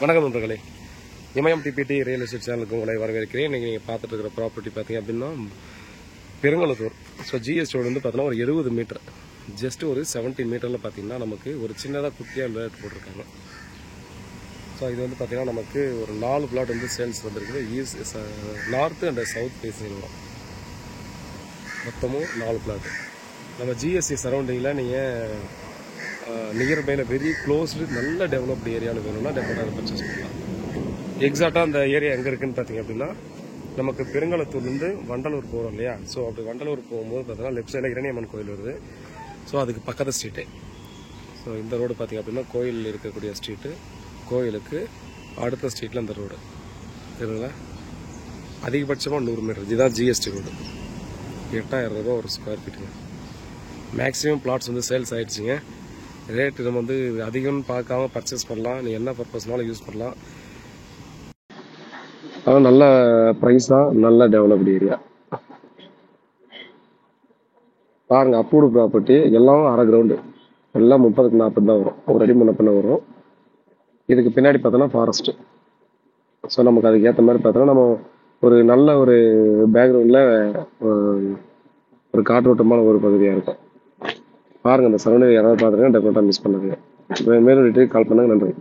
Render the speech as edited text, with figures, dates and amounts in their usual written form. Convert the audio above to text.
வணக்கம் நண்பர்களே, இமயம் DBT real estate சேனலுக்கு உங்களை வரவேற்கிறேன். நீங்கள் பார்த்துட்டு இருக்கிற ப்ராப்பர்ட்டி பார்த்தீங்க அப்படின்னா பெருங்கலத்தூர். ஸோ ஜிஎஸ்டியோடு வந்து பார்த்தீங்கன்னா ஒரு 70 மீட்டர், ஜஸ்ட் ஒரு 17 மீட்டரில் பார்த்தீங்கன்னா நமக்கு ஒரு சின்னதாக குட்டியாக விளையாட்டு போட்டிருக்காங்க. ஸோ இது வந்து பார்த்தீங்கன்னா நமக்கு ஒரு 4 பிளாட் வந்து சேல்ஸ் வந்துருக்குது. நார்த்து அண்ட் சவுத் ஃபேஸிங் மொத்தமும் 4 பிளாட். நம்ம ஜிஎஸ்டி சரௌண்டிங்கில் நீங்கள் நியர்பையில் வெரி க்ளோஸ்டு நல்ல டெவலப்டு ஏரியாவில் வேணும்னா டெஃபினட்டாக பர்ச்சேஸ் பண்ணலாம். எக்ஸாக்டாக அந்த ஏரியா எங்கே இருக்குதுன்னு பார்த்தீங்க அப்படின்னா நமக்கு பெருங்கலத்தூர்லேருந்து வண்டலூர் போகிறோம் இல்லையா. ஸோ அப்படி வண்டலூர் போகும்போது பார்த்தீங்கன்னா லெஃப்ட் சைடில் இரணியம்மன் கோயில் வருது. ஸோ அதுக்கு பக்கத்து ஸ்ட்ரீட்டு. ஸோ இந்த ரோடு பார்த்திங்க அப்படின்னா கோயில் இருக்கக்கூடிய ஸ்ட்ரீட்டு, கோயிலுக்கு அடுத்த ஸ்ட்ரீட்டில் இந்த ரோடு தெரியுங்களா. அதிகபட்சமாக 100 மீட்டர். இதுதான் ஜிஎஸ்டி ரோடு. 8000 ரூபா ஒரு ஸ்கொயர் ஃபீட்டுங்க. மேக்ஸிமம் பிளாட்ஸ் வந்து சேல்ஸ் ஆகிடுச்சிங்க. ரேட்டு நம்ம வந்து அதிகம்னு பார்க்காம பர்ச்சேஸ் பண்ணலாம். நீ என்ன பர்பஸ்னாலும் யூஸ் பண்ணலாம். ஆனால் நல்ல ப்ரைஸ் தான், நல்ல டெவலப்டு ஏரியா. பாருங்கள், அப்ரூவ்டு ப்ராப்பர்ட்டி எல்லாம் அரை கிரவுண்டு, எல்லாம் 30க்கு 40 தான் வரும், ஒரு அடி முன்னப்பின்ன வரும். இதுக்கு பின்னாடி பார்த்தோன்னா ஃபாரஸ்ட்டு. ஸோ நமக்கு அதுக்கு ஏற்ற மாதிரி பார்த்தோன்னா நம்ம ஒரு நல்ல ஒரு பேக்ரவுண்டில் ஒரு காற்றோட்டமான ஒரு பகுதியாக இருக்கும். பாருங்கள், அந்த சரௌண்டிங் யாராவது பார்த்துருங்க, டெஃபினட்டாக மிஸ் பண்ணுங்க. மேலும் டீட்டெயில் கால் பண்ணுங்கள். நன்றி.